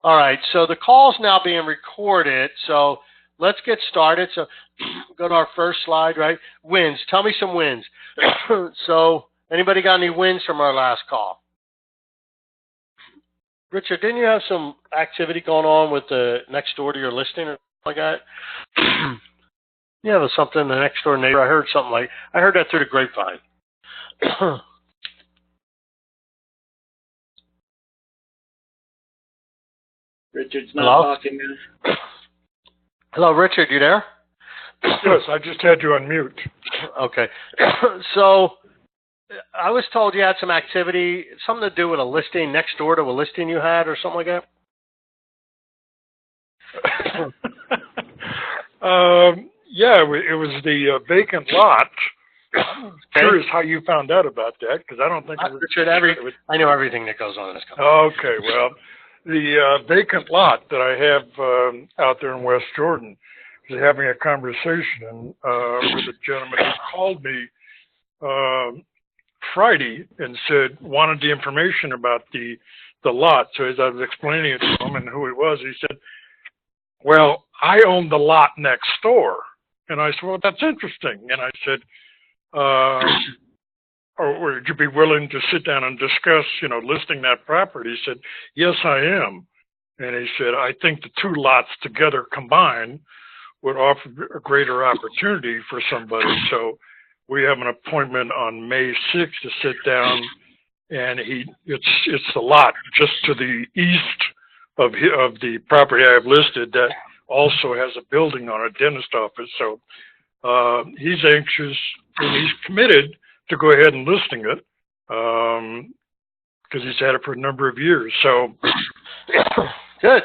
All right, so the call's now being recorded, so let's get started. So go to our first slide, right? Wins. Tell me some wins. So anybody got any wins from our last call? Richard, didn't you have some activity going on with the next door to your listing or something like that? Yeah, there's something the next door neighbor. I heard that through the grapevine. Richard's not talking now. Hello, Richard, you there? Yes, I just had you on mute. Okay. So I was told you had some activity, something to do with a listing next door to a listing you had or something like that? Yeah, it was the vacant lot. I'm curious how you found out about that, because I don't think Richard, I know everything that goes on in this company. Okay, well, the vacant lot that I have out there in West Jordan, was having a conversation with a gentleman who called me Friday and wanted the information about the lot. So as I was explaining it to him and who he was, he said, well, I own the lot next door. And I said, well, that's interesting. And I said, or would you be willing to sit down and discuss, listing that property? He said, yes, I am. And he said, I think the two lots together combined would offer a greater opportunity for somebody. So we have an appointment on May 6th to sit down, and it's the lot just to the east of the property I have listed that also has a building on a dentist office. So he's anxious and he's committed to go ahead and listing it because he's had it for a number of years. So good.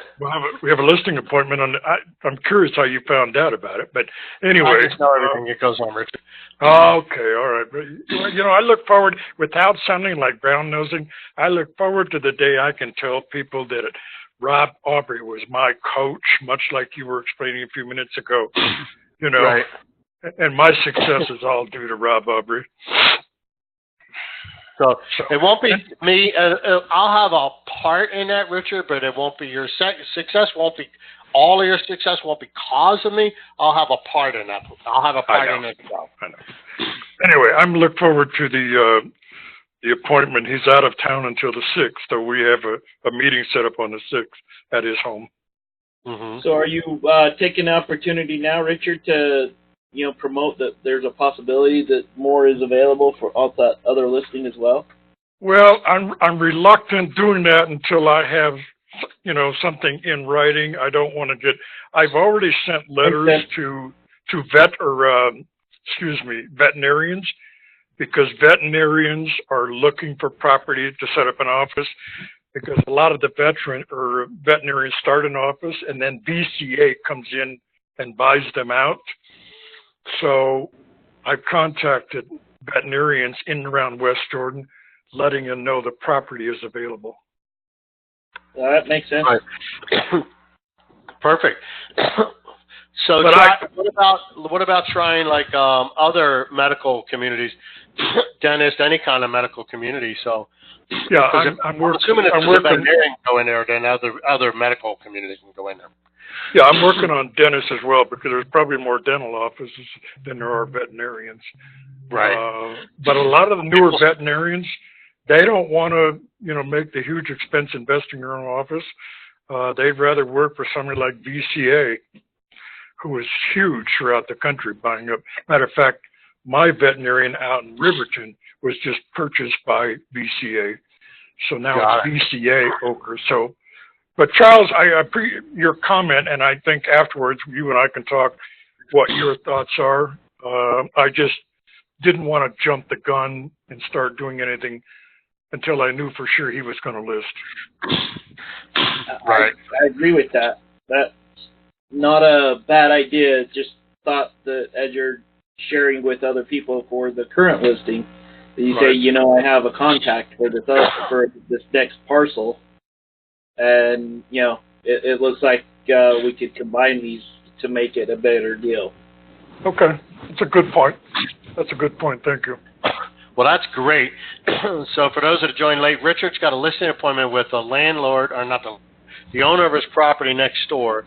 We have a listing appointment on. I'm curious how you found out about it, but anyway, I just know everything that goes on, Richard. Okay, all right. I look forward, without sounding like brown nosing, I look forward to the day I can tell people that Rob Aubrey was my coach, much like you were explaining a few minutes ago. Right. And my success is all due to Rob Aubrey. So it won't be me. I'll have a part in that, Richard, but it won't be your success. Won't be all of your success. Won't be because of me. I'll have a part in that. I'll have a part in it as well. I know. Anyway, I'm looking forward to the appointment. He's out of town until the 6th, so we have a meeting set up on the 6th at his home. Mm-hmm. So are you taking the opportunity now, Richard, to promote that there's a possibility that more is available for all that other listing as well? Well, I'm reluctant doing that until I have something in writing. I don't want to I've already sent letters to veterinarians, because veterinarians are looking for property to set up an office, because a lot of the veterinarians start an office and then VCA comes in and buys them out. So I've contacted veterinarians in and around West Jordan, letting them know the property is available. That makes sense. Right. Perfect. So what about trying like other medical communities, dentist, any kind of medical community? So yeah, I'm assuming if there's a veterinarian can go in there, then other medical communities can go in there. Yeah, I'm working on dentists as well, because there's probably more dental offices than there are veterinarians. Right. But a lot of the newer veterinarians, they don't want to, make the huge expense investing in their own office. They'd rather work for somebody like VCA, who is huge throughout the country, buying up. Matter of fact, my veterinarian out in Riverton was just purchased by VCA. So now it's VCA Ochre. So, but Charles, I appreciate your comment, and I think afterwards you and I can talk what your thoughts are. I just didn't want to jump the gun and start doing anything until I knew for sure he was going to list. Right. I agree with that. That's not a bad idea. Just thought that as you're sharing with other people for the current listing, that you say, I have a contact for this next parcel, and it looks like we could combine these to make it a better deal. Okay, that's a good point. Thank you. Well, that's great. So for those that joined late, Richard's got a listing appointment with the landlord, or not the the owner of his property next door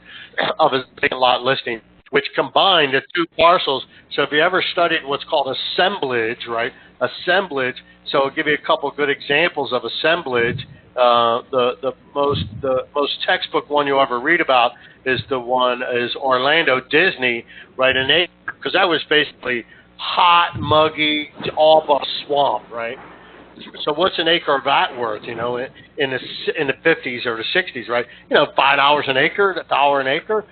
of his vacant lot listing, which combined the two parcels. So if you ever studied what's called assemblage, right? Assemblage. So I'll give you a couple good examples of assemblage. The most textbook one you'll ever read about is Orlando Disney, right? Because that was basically hot, muggy, all but swamp, right? So what's an acre of that worth? In the 50s or the 60s, right? $5 an acre, $1 an acre.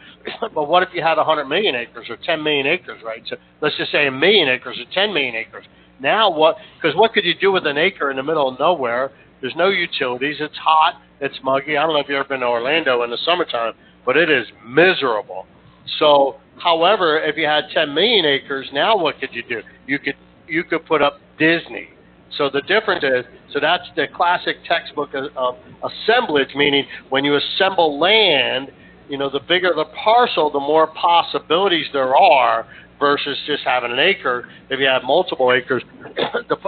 But what if you had 100 million acres or 10 million acres, right? So let's just say 1 million acres or 10 million acres. Now what? Because what could you do with an acre in the middle of nowhere? There's no utilities. It's hot. It's muggy. I don't know if you've ever been to Orlando in the summertime, but it is miserable. So, however, if you had 10 million acres, now what could you do? You could put up Disney. So the difference is, so that's the classic textbook of assemblage, meaning when you assemble land, the bigger the parcel, the more possibilities there are versus just having an acre. If you have multiple acres,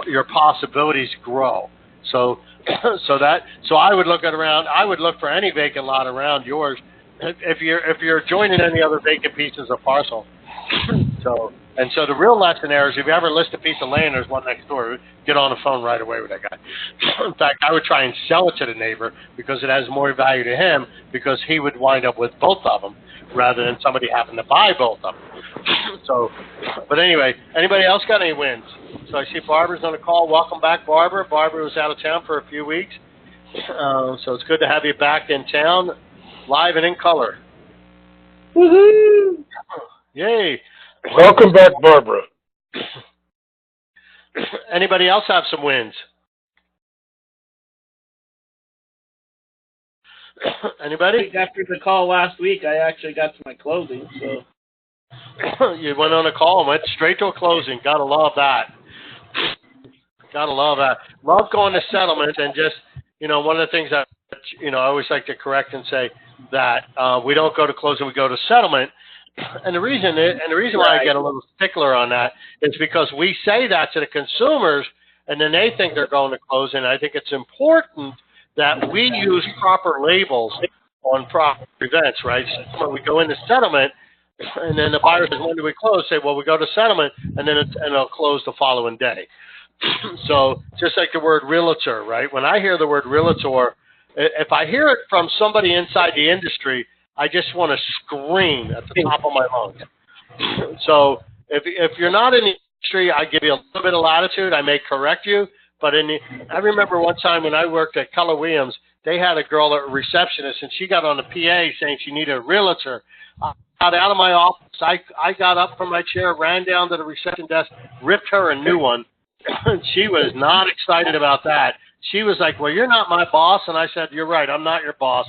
your possibilities grow. So I would look for any vacant lot around yours if you're joining any other vacant pieces of parcel. So the real lesson there is if you ever list a piece of land, there's one next door, get on the phone right away with that guy. In fact, I would try and sell it to the neighbor because it has more value to him because he would wind up with both of them rather than somebody having to buy both of them. But anyway, anybody else got any wins? So I see Barbara's on the call. Welcome back, Barbara. Barbara was out of town for a few weeks. So it's good to have you back in town, live and in color. Woohoo! Yay. Welcome back, Barbara. Anybody else have some wins? Anybody? After the call last week, I actually got to my closing. So you went on a call and went straight to a closing. Gotta love that. Gotta love that. Love going to settlement and just, one of the things that, I always like to correct and say that we don't go to closing, we go to settlement. And the reason why I get a little stickler on that is because we say that to the consumers, and then they think they're going to close. And I think it's important that we use proper labels on proper events, right? So when we go into settlement, and then the buyer says, "When do we close?" Say, "Well, we go to settlement," and then it'll close the following day. So just like the word realtor, right? When I hear the word realtor, if I hear it from somebody inside the industry, I just want to scream at the top of my lungs. So if you're not in the industry, I give you a little bit of latitude. I may correct you. But I remember one time when I worked at Keller Williams, they had a girl, a receptionist, and she got on the PA saying she needed a realtor. I got out of my office. I got up from my chair, ran down to the reception desk, ripped her a new one. She was not excited about that. She was like, "Well, you're not my boss." And I said, "You're right. I'm not your boss.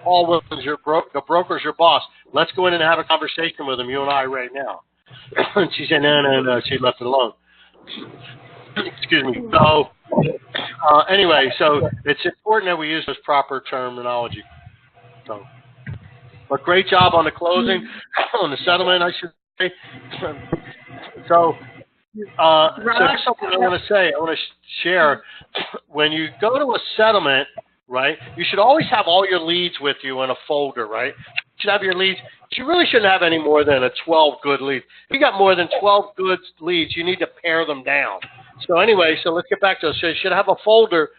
Paul Wilkins, the broker's your boss. Let's go in and have a conversation with him, you and I, right now." And she said, no. She left it alone. Excuse me. So, anyway, so it's important that we use this proper terminology. So, but great job on the closing, on the settlement, I should say. So there's something I want to say. I want to share. When you go to a settlement, right, you should always have all your leads with you in a folder, right? You should have your leads. You really shouldn't have any more than 12 good leads. If you got more than 12 good leads, you need to pare them down. So anyway, so let's get back to it. So you should have a folder,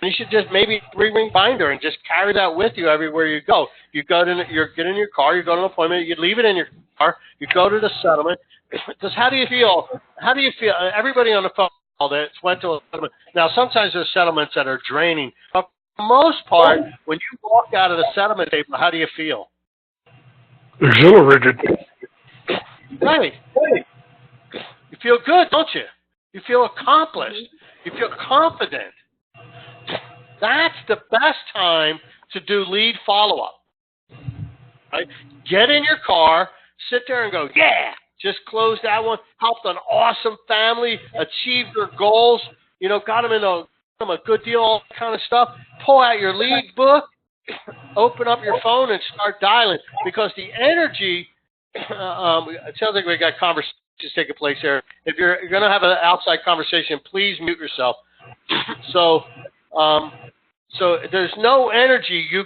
and you should just maybe 3-ring binder and just carry that with you everywhere you go. You get in your car, you go to an appointment, you leave it in your car, you go to the settlement. Because how do you feel? Everybody on the phone that went to a settlement. Now, sometimes there's settlements that are draining. But for the most part, when you walk out of the settlement table, how do you feel? Exhilarated. Right. You feel good, don't you? You feel accomplished. You feel confident. That's the best time to do lead follow-up. Right? Get in your car, sit there and go, yeah, just closed that one, helped an awesome family, achieved their goals, got them a good deal, all that kind of stuff. Pull out your lead book, open up your phone and start dialing, because the energy, it sounds like we got conversations taking place here. If you're going to have an outside conversation, please mute yourself. So So there's no energy you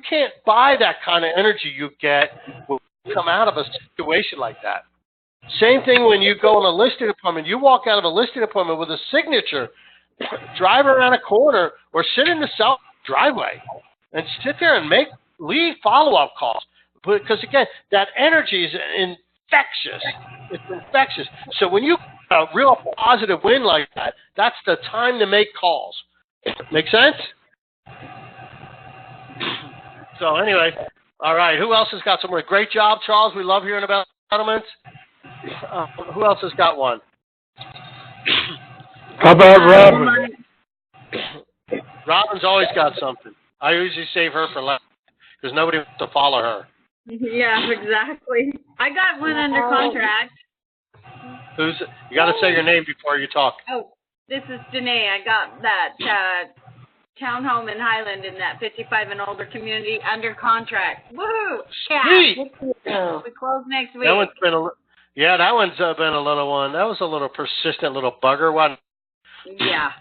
can't buy that kind of energy you get when you come out of a situation like that. Same thing when you go on a listing appointment. You walk out of a listing appointment with a signature, drive around a corner, or sit in the south driveway and sit there and leave follow-up calls. Because again, that energy is infectious. It's infectious. So when you a real positive win like that, that's the time to make calls. Make sense? So anyway, all right. Who else has got some more? Great job, Charles. We love hearing about settlements. Who else has got one? How about Robin? Robin's always got something. I usually save her for last because nobody wants to follow her. Yeah, exactly. I got one under contract. You got to say your name before you talk. Oh, this is Danae. I got that townhome in Highland in that 55 and older community under contract. Woohoo! Sweet. Yeah. We close next week. That one's been that one's been a little one. That was a little persistent little bugger one. Yeah.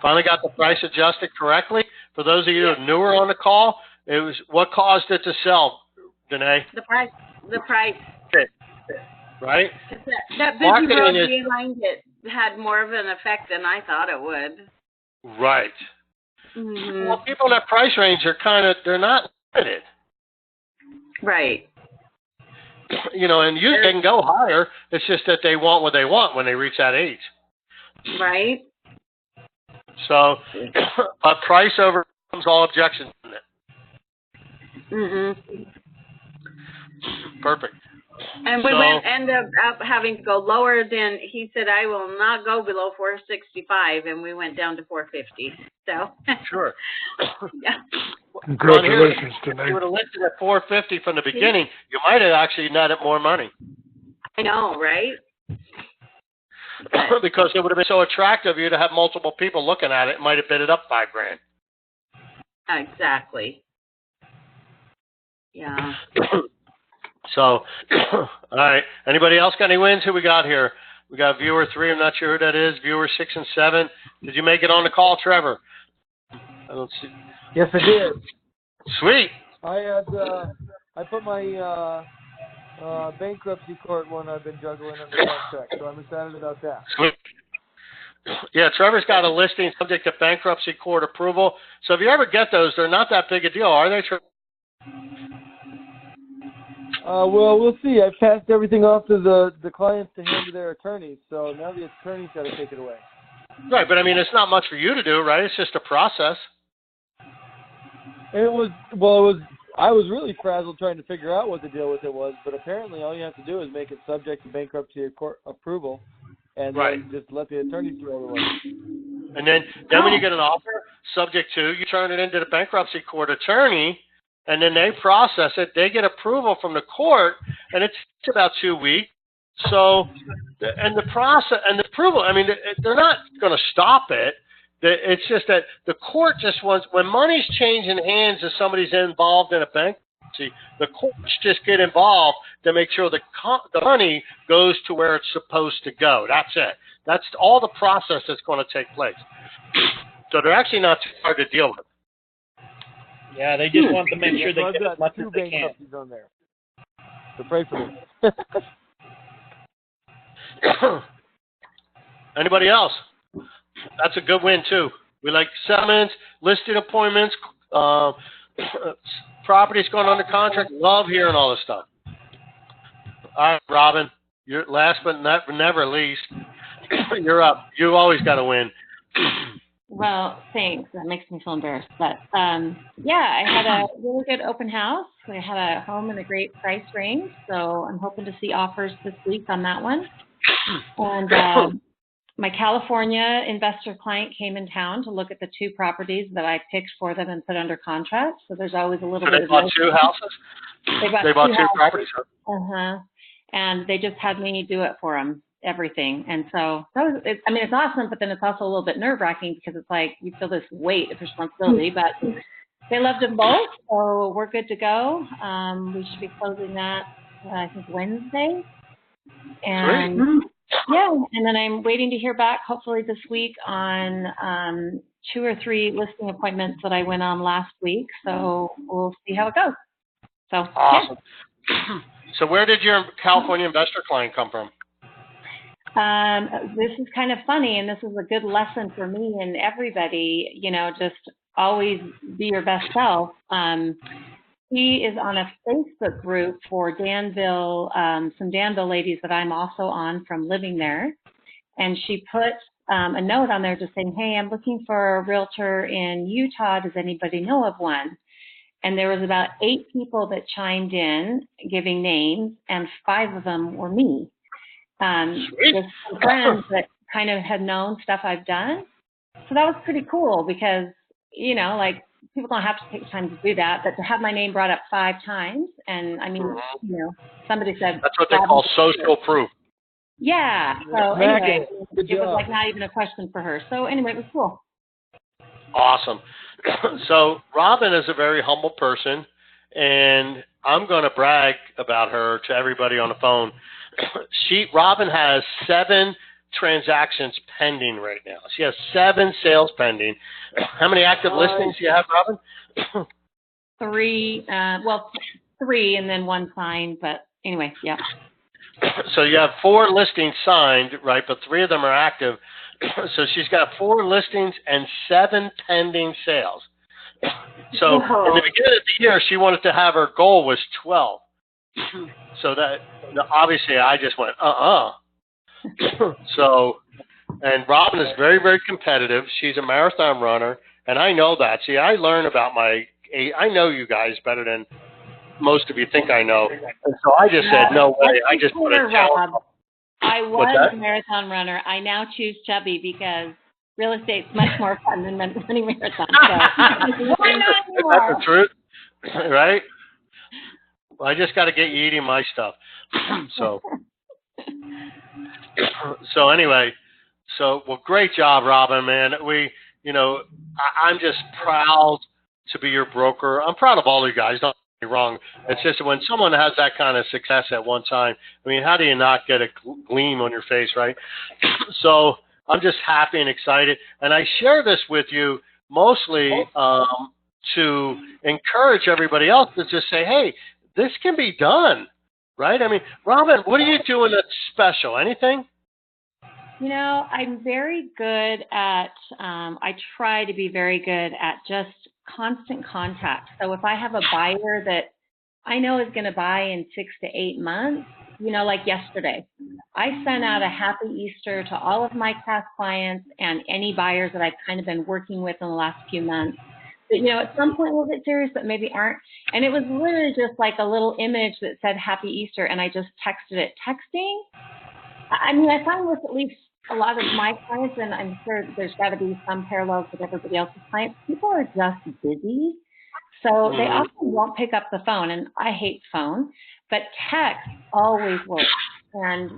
Finally got the price adjusted correctly. For those of you who are newer on the call, it was what caused it to sell, Danae? The price. Okay. Right? That busy road behind it had more of an effect than I thought it would. Right. Mm-hmm. Well, people in that price range are they're not limited. Right. And they can go higher. It's just that they want what they want when they reach that age. Right. So, a price overcomes all objections, isn't it? Mm-hmm. Perfect. And we ended up having to go lower than, he said, I will not go below 465, and we went down to 450. So. Sure. Yeah. Congratulations, Danae. If you would have listed at 450 from the beginning, you might have actually netted more money. I know, right? Because it would have been so attractive you to have multiple people looking at it. It might have bid it up $5,000. Exactly. Yeah. So, all right. Anybody else got any wins? Who we got here? We got viewer 3. I'm not sure who that is. Viewer 6 and 7. Did you make it on the call, Trevor? I don't see. Yes, I did. Sweet. I put my bankruptcy court one I've been juggling under contract, so I'm excited about that. Sweet. Yeah, Trevor's got a listing subject to bankruptcy court approval. So if you ever get those, they're not that big a deal, are they, Trevor? Well, we'll see. I've passed everything off to the clients to hand to their attorneys, so now the attorney's got to take it away. Right, but I mean, it's not much for you to do, right? It's just a process. I was really frazzled trying to figure out what the deal with it was, but apparently all you have to do is make it subject to bankruptcy court approval, and then just let the attorneys do all the work. And then when you get an offer, subject to, you turn it into the bankruptcy court attorney, and then they process it. They get approval from the court, and it's about 2 weeks. So, and the process and the approval, I mean, they're not going to stop it. It's just that the court just wants, when money's changing hands and somebody's involved in a bankruptcy, the courts just get involved to make sure the money goes to where it's supposed to go. That's it. That's all the process that's going to take place. So they're actually not too hard to deal with. Yeah, they just want to make sure they get as much as they can. On there. So pray for me. Anybody else? That's a good win, too. We like settlements, listing appointments, properties going under contract. Love hearing all this stuff. All right, Robin, you're last but never least. You're up. You always got to win. Well, thanks. That makes me feel embarrassed. But, I had a really good open house. We had a home in a great price range, so I'm hoping to see offers this week on that one. And my California investor client came in town to look at the 2 properties that I picked for them and put under contract. So there's always a little bit of... They bought 2 houses? They bought 2 properties? Uh-huh. And they just had me do it for them, everything. And so it's awesome, but then it's also a little bit nerve-wracking because it's like you feel this weight of responsibility. But they loved them both, so we're good to go. We should be closing that, I think, Wednesday. And... Sweet. Yeah, and then I'm waiting to hear back, hopefully this week, on 2 or 3 listing appointments that I went on last week. So we'll see how it goes. So awesome. Yeah. So where did your California investor client come from? This is kind of funny, and this is a good lesson for me and everybody. Just always be your best self. He is on a Facebook group for Danville, some Danville ladies that I'm also on from living there. And she put a note on there just saying, hey, I'm looking for a realtor in Utah. Does anybody know of one? And there was about 8 people that chimed in giving names, and 5 of them were me. With some friends that kind of had known stuff I've done. So that was pretty cool because, people don't have to take time to do that, but to have my name brought up 5 times, and I mean, somebody said that's what they call social proof. Yeah. So anyway, it was like not even a question for her. So anyway, it was cool. Awesome. So Robin is a very humble person, and I'm going to brag about her to everybody on the phone. Robin has 7 transactions pending right now. She has 7 sales pending. How many active listings do you have, Robin? 3. 3 and then 1 signed. But anyway, yeah. So you have 4 listings signed, right? But 3 of them are active. So she's got 4 listings and 7 pending sales. So in the beginning of the year, she wanted to have her goal was 12. So that obviously I just went, So, and Robin is very, very competitive. She's a marathon runner, and I know that. See, I learn about I know you guys better than most of you think I know. And so I just said, no way. I just put a challenge. I was a marathon runner. I now choose chubby because real estate's much more fun than running marathons. So why not anymore? That's the truth, right? Well, I just got to get you eating my stuff. So anyway, well, great job, Robin, man. I'm just proud to be your broker. I'm proud of all you guys. Don't get me wrong. It's just when someone has that kind of success at one time, I mean, how do you not get a gleam on your face, right? So I'm just happy and excited. And I share this with you mostly to encourage everybody else to just say, hey, this can be done, right? I mean, Robin, what are you doing that's special? Anything? I'm very good at, I try to be very good at just constant contact. So if I have a buyer that I know is going to buy in 6 to 8 months, like yesterday, I sent out a happy Easter to all of my past clients and any buyers that I've kind of been working with in the last few months. But, at some point we'll get serious, but maybe aren't. And it was literally just like a little image that said Happy Easter, and I just texted it. Texting, I mean, I find with at least a lot of my clients, and I'm sure there's got to be some parallels with everybody else's clients, people are just busy. So they often won't pick up the phone, and I hate phone, but text always works. And,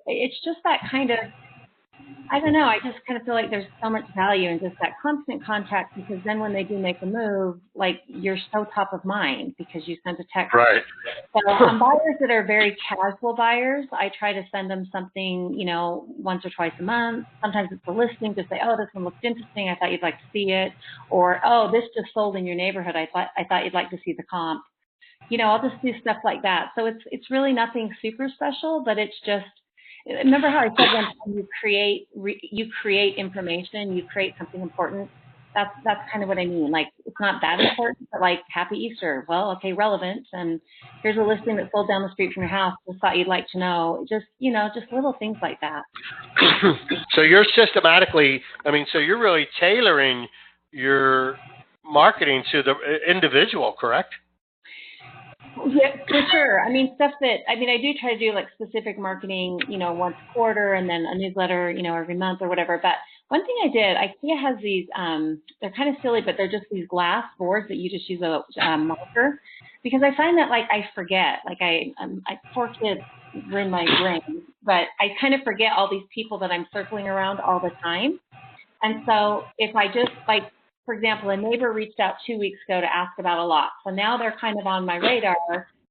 it's just that kind of, I don't know, I just kind of feel like there's so much value in just that constant contact, because then when they do make a move, like, you're so top of mind because you sent a text. Right. So on buyers that are very casual buyers, I try to send them something, once or twice a month. Sometimes it's a listing to say, oh, this one looks interesting. I thought you'd like to see it. Or, oh, this just sold in your neighborhood. I thought you'd like to see the comp. I'll just do stuff like that. So it's really nothing super special, but it's just, remember how I said one time you create information, you create something important. That's kind of what I mean. Like, it's not that important, but like Happy Easter. Well, okay, relevant. And here's a listing that sold down the street from your house. Just thought you'd like to know. Just just little things like that. So you're systematically, so you're really tailoring your marketing to the individual, correct? Yeah, for sure. Stuff that, I do try to do like specific marketing, once a quarter, and then a newsletter, every month or whatever. But one thing I did, IKEA has these, they're kind of silly, but they're just these glass boards that you just use a marker, because I find that like I forget, like I 4 kids ruin my brain, but I kind of forget all these people that I'm circling around all the time. And so if I just like, for example, a neighbor reached out 2 weeks ago to ask about a lot. So now they're kind of on my radar.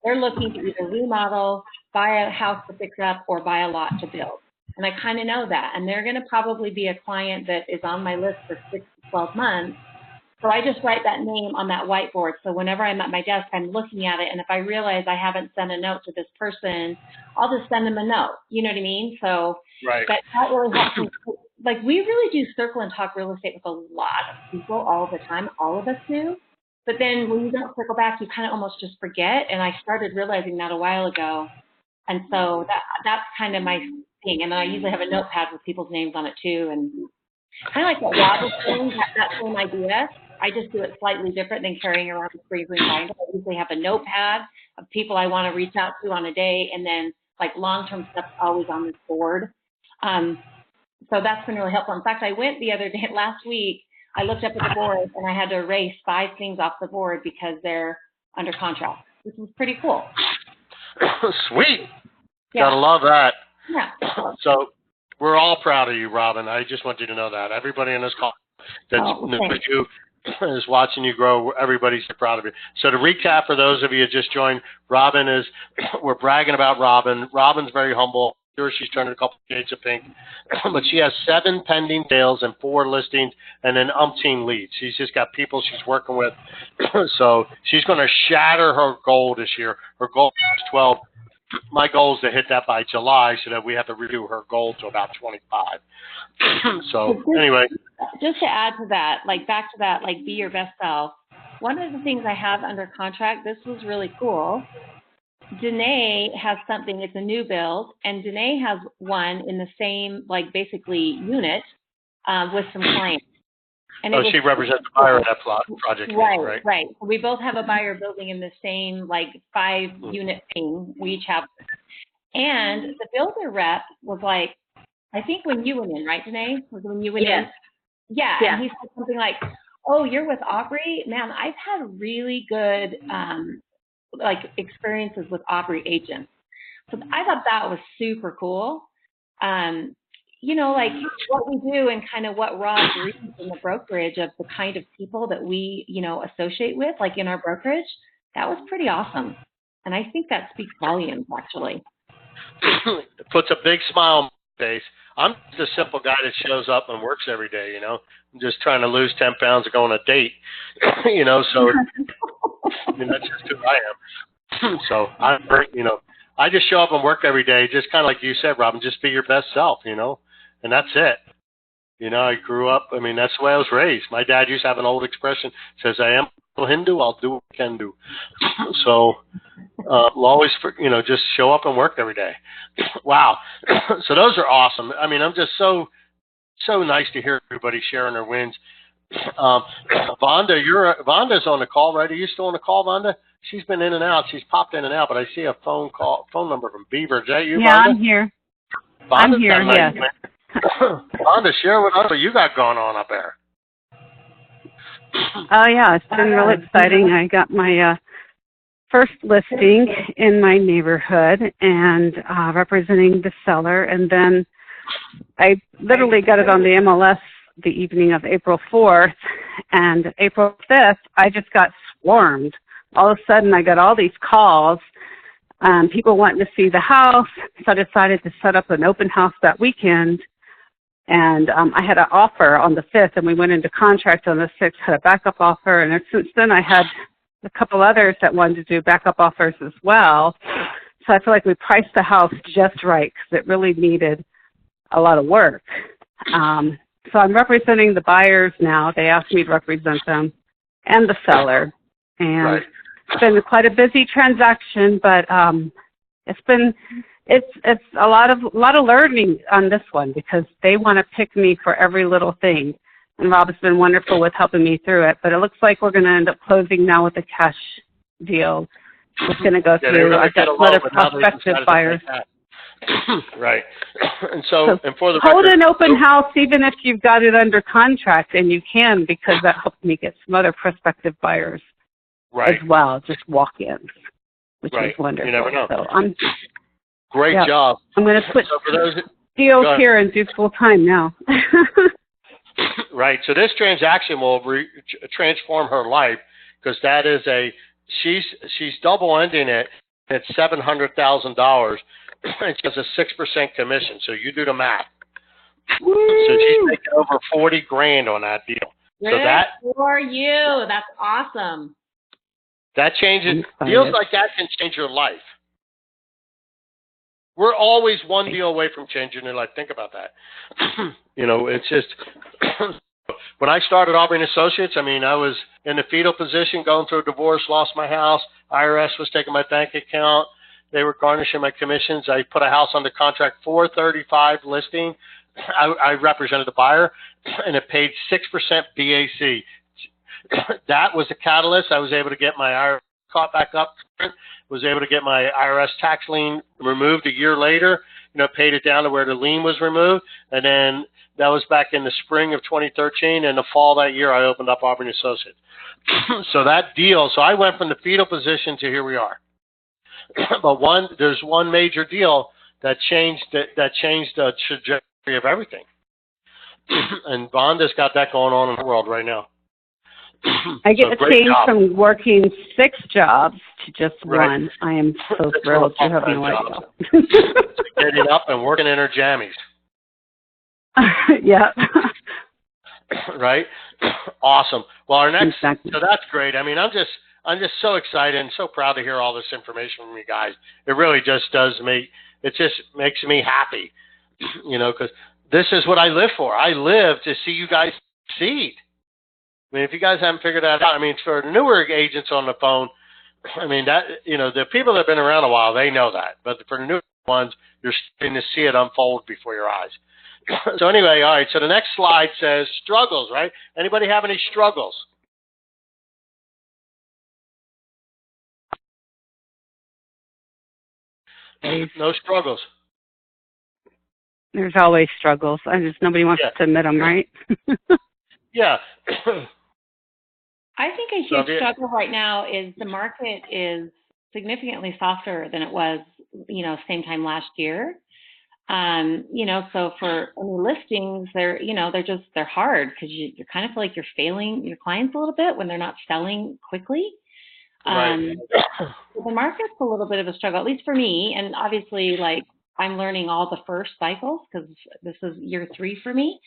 They're looking to either remodel, buy a house to fix up, or buy a lot to build. And I kind of know that. And they're going to probably be a client that is on my list for 6 to 12 months. So I just write that name on that whiteboard. So whenever I'm at my desk, I'm looking at it. And if I realize I haven't sent a note to this person, I'll just send them a note. You know what I mean? So that really helps me. Like, we really do circle and talk real estate with a lot of people all the time. All of us do. But then when you don't circle back, you kind of almost just forget. And I started realizing that a while ago. And so that's kind of my thing. And then I usually have a notepad with people's names on it too. And kind of like what Rob was saying, that same idea. I just do it slightly different than carrying around a free green binder. I usually have a notepad of people I want to reach out to on a day, and then like long-term stuff always on this board. So that's been really helpful. In fact, I went the other day, last week, I looked up at the board and I had to erase 5 things off the board because they're under contract, which was pretty cool. Sweet. Yeah. Gotta love that. Yeah. So we're all proud of you, Robin. I just want you to know that. Everybody in this call that's with you is watching you grow. Everybody's so proud of you. So to recap, for those of you who just joined, we're bragging about Robin. Robin's very humble. Sure, she's turning a couple of shades of pink, but she has 7 pending sales and 4 listings and an umpteen leads. She's just got people she's working with. So she's going to shatter her goal this year. Her goal is 12. My goal is to hit that by July so that we have to redo her goal to about 25. So anyway. Just to add to that, like back to that, like be your best self. One of the things I have under contract, this was really cool. Danae has something, it's a new build, and Danae has one in the same, like basically unit with some clients. And she represents the buyer in that project. Right. So we both have a buyer building in the same, like 5-unit thing. We each have. And the builder rep was like, I think when you went in, right, Danae? Was it when you went in? Yeah. And he said something like, oh, you're with Aubrey? Man, I've had really good experiences with Aubrey agents. So I thought that was super cool. Like what we do and kind of what Rob reads in the brokerage of the kind of people that we, associate with, like in our brokerage, that was pretty awesome. And I think that speaks volumes, actually. It puts a big smile on my face. I'm just a simple guy that shows up and works every day, I'm just trying to lose 10 pounds to go on a date, so that's just who I am. So I just show up and work every day, just kind of like you said, Robin, just be your best self, and that's it. I grew up, that's the way I was raised. My dad used to have an old expression, says, I am a Hindu, I'll do what I can do. So we'll always, just show up and work every day. Wow. So those are awesome. I'm just so nice to hear everybody sharing their wins. Vonda's on the call, right? Are you still on the call, Vonda? She's been in and out. She's popped in and out, but I see a phone number from Beaver. Is that you, Yeah, Vonda? I'm here. Vonda's I'm here, yes. Vonda, share with us what you got going on up there. Oh, yeah, it's been real exciting. I got my first listing in my neighborhood and representing the seller, and then I literally got it on the MLS the evening of April 4th, and April 5th, I just got swarmed. All of a sudden, I got all these calls, people wanting to see the house, so I decided to set up an open house that weekend, and I had an offer on the 5th, and we went into contract on the 6th, had a backup offer, and since then I had a couple others that wanted to do backup offers as well, so I feel like we priced the house just right because it really needed a lot of work. So I'm representing the buyers now. They asked me to represent them and the seller. And It's been quite a busy transaction, but it's a lot of learning on this one because they want to pick me for every little thing. And Rob has been wonderful with helping me through it. But it looks like we're going to end up closing now with a cash deal. It's going to go through. I've got a lot of prospective buyers. Right. And so and for the hold an open house even if you've got it under contract, and you can, because that helps me get some other prospective buyers as well, just walk-ins, which is wonderful. You never know. So great job. I'm going to put deals here and do full-time now. Right. So this transaction will transform her life because that is she's double ending it at $700,000. and she has a 6% commission. So you do the math. Woo! So she's making over $40,000 on that deal. Good So that for you. That's awesome. that changes. Deals like that can change your life. We're always one deal away from changing your life. Think about that. It's just when I started Aubrey & Associates, I mean, I was in the fetal position, going through a divorce, lost my house. IRS was taking my bank account. They were garnishing my commissions. I put a house under contract, 435 listing. I represented the buyer, and it paid 6% BAC. That was the catalyst. I was able to get my IRS caught back up, was able to get my IRS tax lien removed a year later, paid it down to where the lien was removed. And then that was back in the spring of 2013. And the fall that year, I opened up Aubrey & Associates. So that deal, so I went from the fetal position to here we are. But there's one major deal that changed the trajectory of everything. And Vonda's got that going on in the world right now. I get to change from working 6 jobs to just one. I am so thrilled. You have no idea. Getting up and working in her jammies. Yeah. Right? Awesome. Well, our next, exactly. So that's great. I mean, I'm just so excited and so proud to hear all this information from you guys. It really just it just makes me happy, because this is what I live for. I live to see you guys succeed. I mean, if you guys haven't figured that out, I mean, for newer agents on the phone, I mean, that, the people that have been around a while, they know that. But for the new ones, you're starting to see it unfold before your eyes. So anyway, all right, so the next slide says struggles, right? Anybody have any struggles? No struggles. There's always struggles. Nobody wants to admit them, right? Yeah. I think a huge struggle right now is the market is significantly softer than it was, same time last year. So for any listings, they're hard because you kind of feel like you're failing your clients a little bit when they're not selling quickly. Right. The market's a little bit of a struggle, at least for me. And obviously, I'm learning all the first cycles because this is year 3 for me.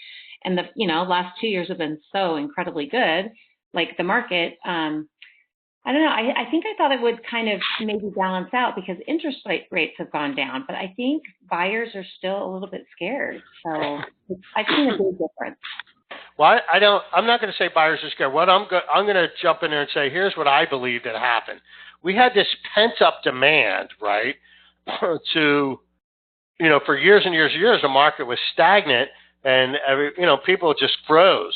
And the, last 2 years have been so incredibly good. Like the market, I don't know. I think I thought it would kind of maybe balance out because interest rates have gone down, but I think buyers are still a little bit scared. So I've seen a big difference. Well, I'm not going to say buyers are scared. What I'm going to jump in there and say, here's what I believe that happened. We had this pent up demand, right? To, for years and years and years, the market was stagnant and people just froze.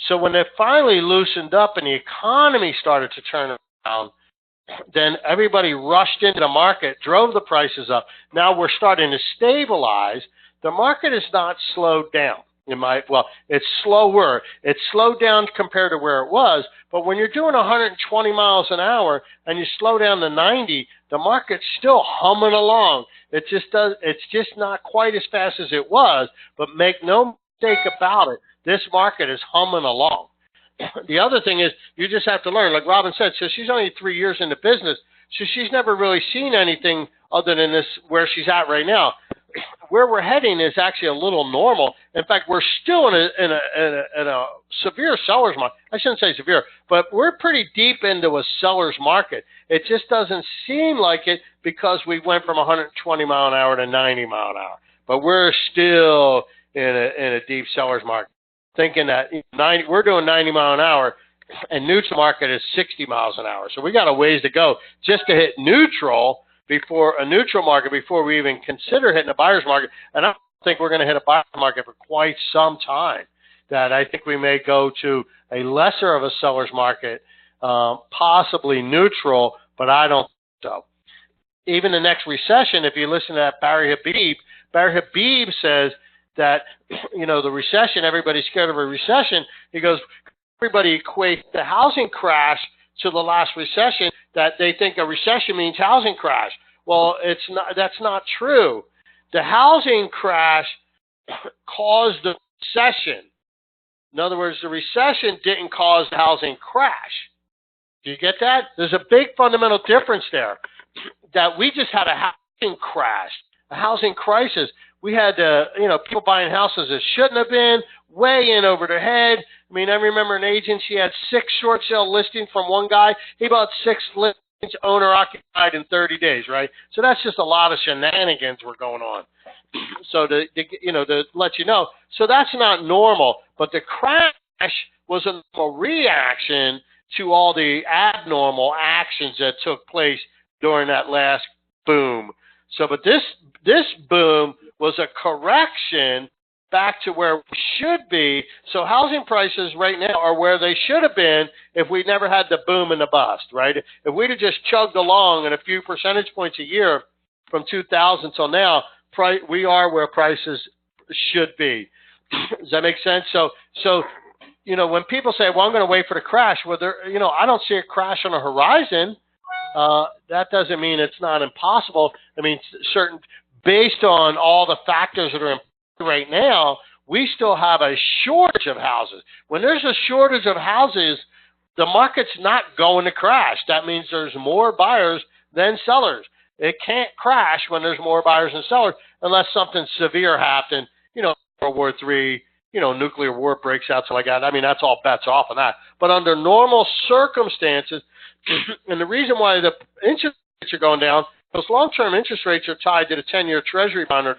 So when it finally loosened up and the economy started to turn around, then everybody rushed into the market, drove the prices up. Now we're starting to stabilize. The market is not slowed down. It's slower. It's slowed down compared to where it was. But when you're doing 120 miles an hour and you slow down to 90, the market's still humming along. It's just not quite as fast as it was. But make no mistake about it. This market is humming along. The other thing is you just have to learn, like Robin said, so she's only 3 years in the business, so she's never really seen anything other than this where she's at right now. Where we're heading is actually a little normal. In fact, we're still in a severe seller's market. I shouldn't say severe, but we're pretty deep into a seller's market. It just doesn't seem like it because we went from 120 mile an hour to 90 mile an hour. But we're still in a deep seller's market. Thinking that we're doing 90 mile an hour and neutral market is 60 miles an hour. So we got a ways to go just to hit neutral before we even consider hitting a buyer's market. And I don't think we're going to hit a buyer's market for quite some time. That I think we may go to a lesser of a seller's market, possibly neutral, but I don't think so. Even the next recession, if you listen to that Barry Habib says that, the recession, everybody's scared of a recession. He goes, everybody equates the housing crash to the last recession, that they think a recession means housing crash. Well, that's not true. The housing crash caused the recession. In other words, the recession didn't cause the housing crash. Do you get that? There's a big fundamental difference there, that we just had a housing crash. housing crisis. We had, people buying houses that shouldn't have been, way in over their head. I mean, I remember an agent, she had 6 short sale listings from one guy. He bought 6 listings owner occupied in 30 days, right? So that's just a lot of shenanigans were going on. So to let you know, so that's not normal. But the crash was a reaction to all the abnormal actions that took place during that last boom. So, but this boom was a correction back to where we should be. So housing prices right now are where they should have been if we never had the boom and the bust, right? If we'd have just chugged along and a few percentage points a year from 2000 till now, we are where prices should be. Does that make sense? So when people say, well, I'm going to wait for the crash, well, I don't see a crash on the horizon. That doesn't mean it's not impossible. I mean, based on all the factors that are in right now, we still have a shortage of houses. When there's a shortage of houses, the market's not going to crash. That means there's more buyers than sellers. It can't crash when there's more buyers than sellers unless something severe happened, World War III, nuclear war breaks out, so like that. I mean, that's all bets off on that. But under normal circumstances, and the reason why the interest rates are going down, those long-term interest rates are tied to the 10-year Treasury bond or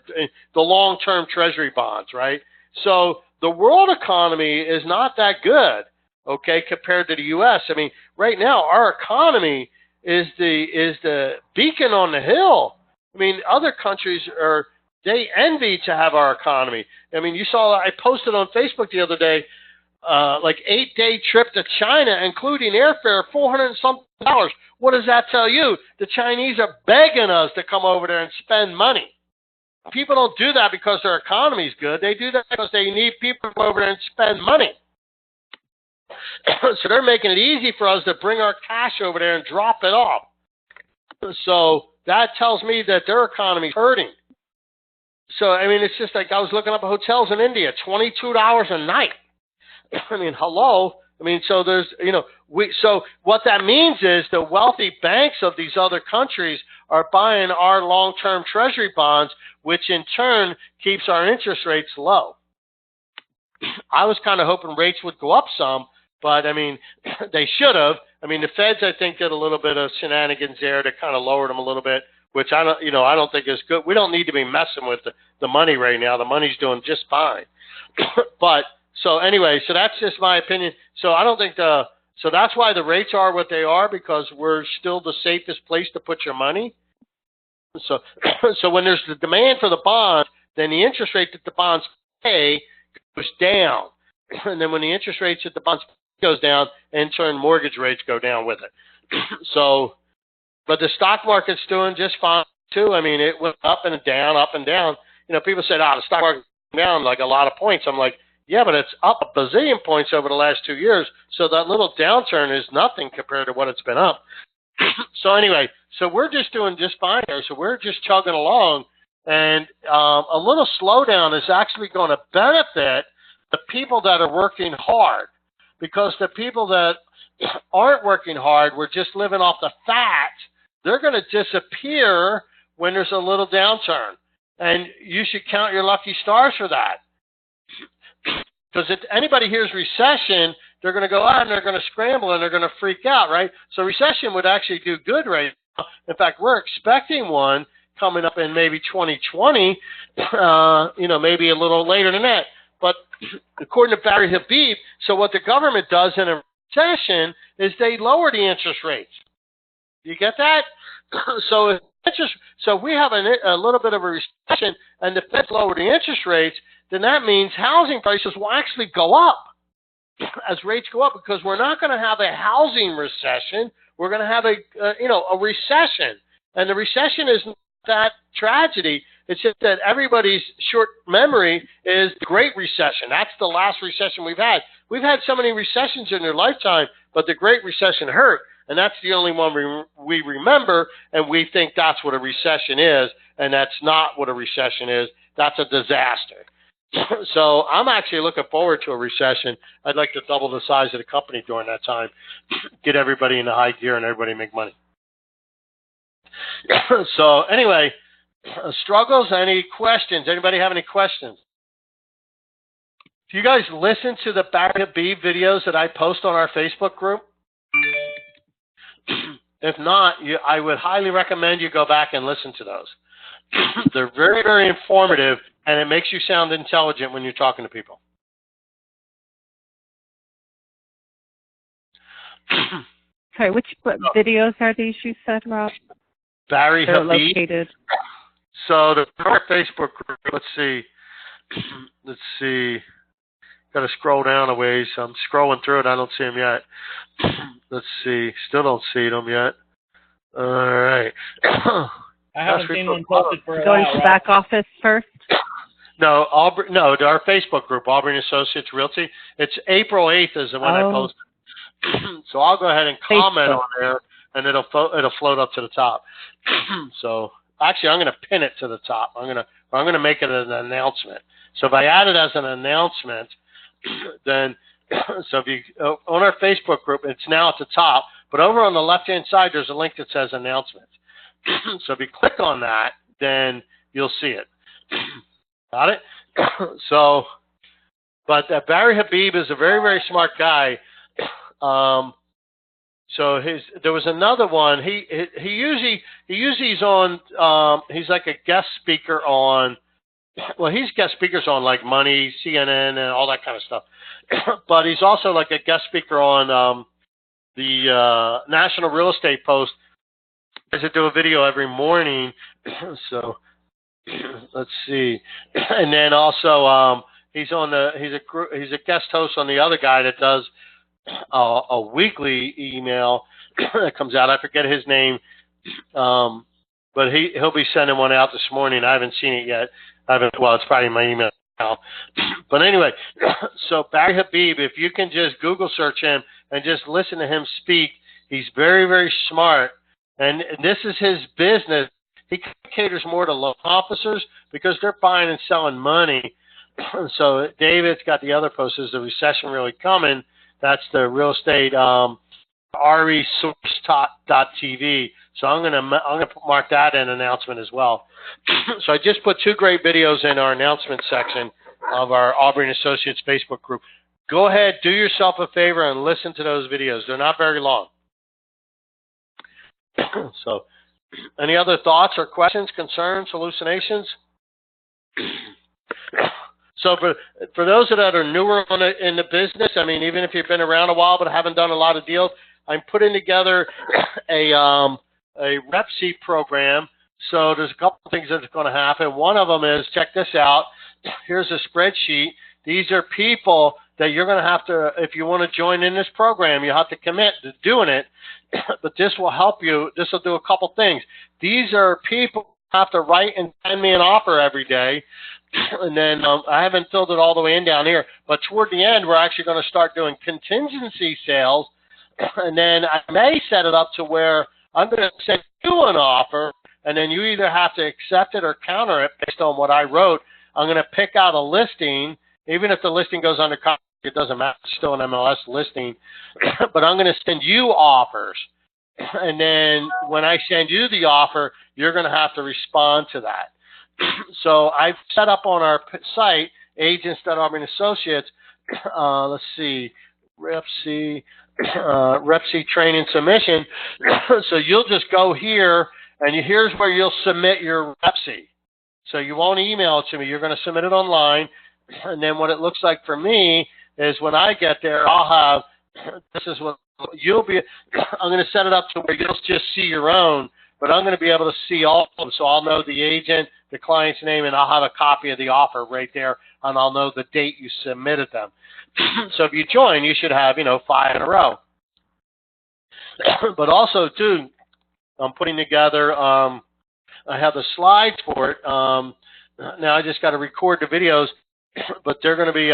the long-term Treasury bonds, right? So the world economy is not that good, okay, compared to the U.S. I mean, right now our economy is the beacon on the hill. I mean, other countries they envy to have our economy. I mean, you saw I posted on Facebook the other day, like 8-day trip to China, including airfare, $400 and something. What does that tell you? The Chinese are begging us to come over there and spend money. People don't do that because their economy's good. They do that because they need people to come over there and spend money. So they're making it easy for us to bring our cash over there and drop it off. So that tells me that their economy's hurting. So, I mean, it's just like I was looking up hotels in India, $22 a night. I mean, hello. I mean, so there's, so what that means is the wealthy banks of these other countries are buying our long-term Treasury bonds, which in turn keeps our interest rates low. I was kind of hoping rates would go up some, but I mean, they should have. I mean, the Feds, I think, did a little bit of shenanigans there to kind of lower them a little bit, which I don't think is good. We don't need to be messing with the money right now. The money's doing just fine. But so anyway, so that's just my opinion. So I don't think so that's why the rates are what they are, because we're still the safest place to put your money. So when there's the demand for the bond, then the interest rate that the bonds pay goes down. And then when the interest rates at the bonds goes down, in turn mortgage rates go down with it. So, but the stock market's doing just fine too. I mean, it went up and down, up and down. People said, the stock market's down like a lot of points. I'm like, yeah, but it's up a bazillion points over the last 2 years. So that little downturn is nothing compared to what it's been up. So anyway, so we're just doing just fine here. So we're just chugging along, and a little slowdown is actually going to benefit the people that are working hard, because the people that aren't working hard, we're just living off the fat, they're going to disappear when there's a little downturn. And you should count your lucky stars for that. Because if anybody hears recession, they're going to go out and they're going to scramble and they're going to freak out, right? So recession would actually do good right now. In fact, we're expecting one coming up in maybe 2020, maybe a little later than that. But according to Barry Habib, so what the government does in a recession is they lower the interest rates. You get that? So if we have a little bit of a recession and the Fed lower the interest rates, then that means housing prices will actually go up as rates go up, because we're not going to have a housing recession. We're going to have a recession. And the recession is not that tragedy. It's just that everybody's short memory is the Great Recession. That's the last recession we've had. We've had so many recessions in their lifetime, but the Great Recession hurt. And that's the only one we remember, and we think that's what a recession is, and that's not what a recession is. That's a disaster. So I'm actually looking forward to a recession. I'd like to double the size of the company during that time, get everybody into high gear and everybody make money. So anyway, struggles? Any questions? Anybody have any questions? Do you guys listen to the Barry Habib videos that I post on our Facebook group? If not, I would highly recommend you go back and listen to those. They're very, very informative, and it makes you sound intelligent when you're talking to people. Sorry, which videos are these you said, Rob? Barry They're Habib. Located. So our Facebook group, let's see. Got to scroll down a ways. I'm scrolling through it. I don't see them yet. Let's see. Still don't see them yet. All right. I haven't seen one posted for a while. Going to back office first? No, our Facebook group, Aubrey and Associates Realty. It's April 8th is the one I posted. So I'll go ahead and comment on there, and it'll float up to the top. So actually, I'm going to pin it to the top. I'm going to make it an announcement. So if I add it as an announcement, then so if you on our Facebook group, it's now at the top. But over on the left-hand side, there's a link that says announcements. So if you click on that, then you'll see it. Got it? So, but Barry Habib is a very, very smart guy. So there was another one. He usually is on. He's like a guest speaker on. Well, he's guest speakers on like Money, CNN, and all that kind of stuff. But he's also like a guest speaker on the National Real Estate Post. He does do a video every morning. So let's see. And then also he's a guest host on the other guy that does a weekly email that comes out. I forget his name, but he'll be sending one out this morning. I haven't seen it yet. Well, it's probably in my email now. But anyway, so Barry Habib, if you can just Google search him and just listen to him speak, he's very, very smart. And this is his business. He caters more to loan officers because they're buying and selling money. So David's got the other post, is the recession really coming? That's the real estate resource.tv. So I'm gonna mark that an announcement as well. So I just put 2 great videos in our announcement section of our Aubrey and Associates Facebook group. Go ahead, do yourself a favor and listen to those videos. They're not very long. So, any other thoughts or questions, concerns, hallucinations? So for those that are newer in the business, I mean, even if you've been around a while but haven't done a lot of deals, I'm putting together a rep seat program. So there's a couple of things that's going to happen. One of them is, check this out. Here's a spreadsheet. These are people that you're going to have to, if you want to join in this program, you have to commit to doing it. But this will help you. This will do a couple things. These are people who have to write and send me an offer every day. And then I haven't filled it all the way in down here. But toward the end, we're actually going to start doing contingency sales. And then I may set it up to where I'm going to send you an offer, and then you either have to accept it or counter it based on what I wrote. I'm going to pick out a listing. Even if the listing goes under contract, it doesn't matter. It's still an MLS listing. But I'm going to send you offers. And then when I send you the offer, you're going to have to respond to that. So I've set up on our site, agents.Aubrey & Associates, let's see, RepC training submission. So you'll just go here, and here's where you'll submit your RepC. So you won't email it to me. You're going to submit it online. And then what it looks like for me is when I get there, I'll have, this is what you'll be, I'm going to set it up to where you'll just see your own, but I'm going to be able to see all of them. So I'll know the agent, the client's name, and I'll have a copy of the offer right there, and I'll know the date you submitted them. So if you join, you should have, 5 in a row. But also, too, I'm putting together, I have the slides for it. Now I just got to record the videos, but they're going to be,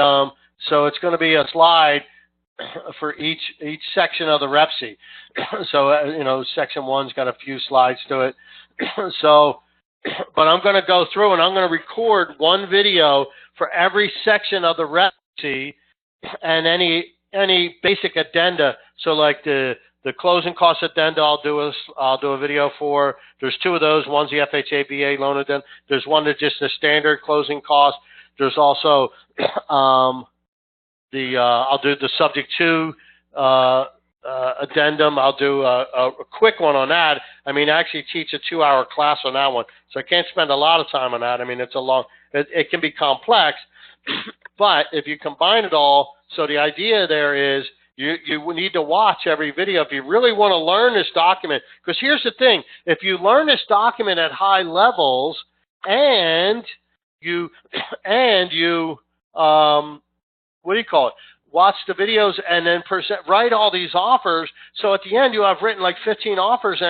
so it's going to be a slide for each section of the RepC. So, section 1's got a few slides to it. So, but I'm going to go through and I'm going to record one video for every section of the RepC and any basic addenda. So like the The closing cost addenda I'll do a video for. There's 2 of those. One's the FHA VA loan addenda. There's one that's just the standard closing cost. There's also I'll do the subject to addendum. I'll do a quick one on that. I mean, I actually teach a 2-hour class on that one, so I can't spend a lot of time on that. I mean, it's a long. It can be complex, but if you combine it all, so the idea there is you need to watch every video if you really want to learn this document. Because here's the thing: if you learn this document at high levels and you what do you call it? Watch the videos and then write all these offers. So at the end, you have written like 15 offers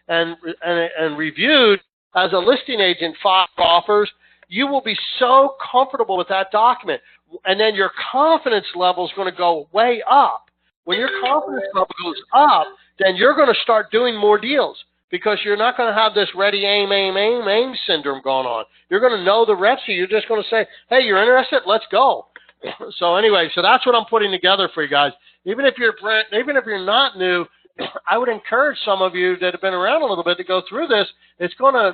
and reviewed as a listing agent 5 offers. You will be so comfortable with that document, and then your confidence level is going to go way up. When your confidence level goes up, then you're going to start doing more deals because you're not going to have this ready, aim syndrome going on. You're going to know the reps. You're just going to say, hey, you're interested? Let's go. So anyway, so that's what I'm putting together for you guys. Even if you're not new, I would encourage some of you that have been around a little bit to go through this. It's gonna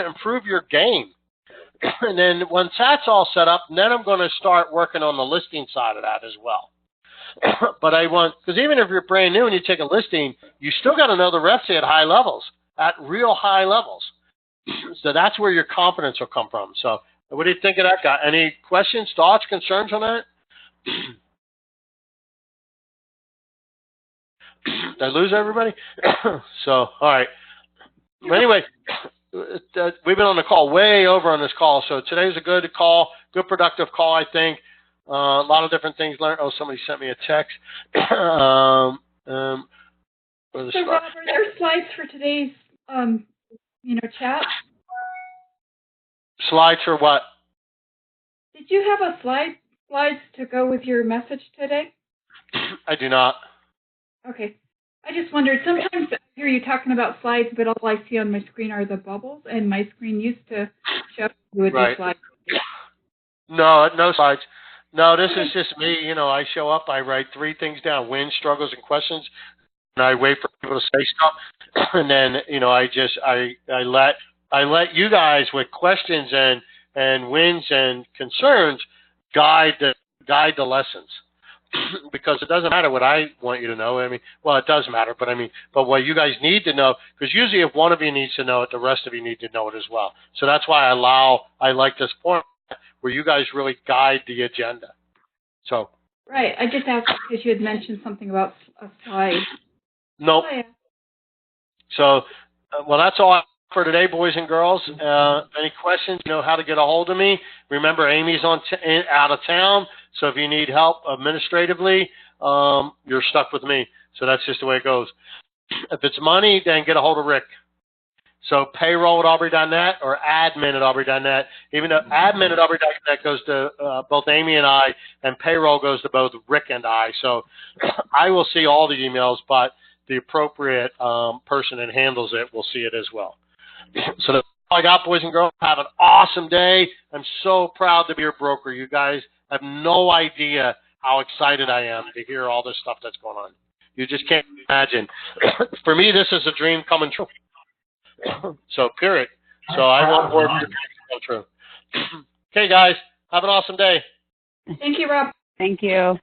improve your game. And then once that's all set up, then I'm going to start working on the listing side of that as well. But because even if you're brand new and you take a listing, you still got to know the reps at high levels, at real high levels. So that's where your confidence will come from. So what do you think of that guy? Any questions, thoughts, concerns on that? Did I lose everybody? So, all right. But anyway, we've been on the call way over on this call. So today's a good call, good productive call, I think. A lot of different things learned. Oh, somebody sent me a text. So, Rob, are there slides for today's, chat? Slides for what? Did you have a slides to go with your message today? I do not. Okay. I just wondered, sometimes I hear you talking about slides, but all I see on my screen are the bubbles, and my screen used to show you with the slides. No slides. No, this is just me. I show up, I write 3 things down: wins, struggles, and questions, and I wait for people to say stuff, and then I let you guys with questions and wins and concerns guide the lessons. Because it doesn't matter what I want you to know. I mean, well, it does matter, but what you guys need to know, because usually if one of you needs to know it, the rest of you need to know it as well. So that's why I like this point where you guys really guide the agenda. So. Right. I just asked because you had mentioned something about a slide. Nope. Oh, yeah. So, well, that's all for today, boys and girls. Any questions? You know how to get a hold of me. Remember, Amy's out of town. So if you need help administratively, you're stuck with me. So that's just the way it goes. If it's money, then get a hold of Rick. So payroll at Aubrey.net or admin at Aubrey.net. Even though admin at Aubrey.net goes to both Amy and I, and payroll goes to both Rick and I. So I will see all the emails, but the appropriate person that handles it will see it as well. So that's all I got, boys and girls. Have an awesome day. I'm so proud to be your broker. You guys have no idea how excited I am to hear all this stuff that's going on. You just can't imagine. For me, this is a dream coming true. So, period. So I want more of your dreams to come true. Okay, guys, have an awesome day. Thank you, Rob. Thank you.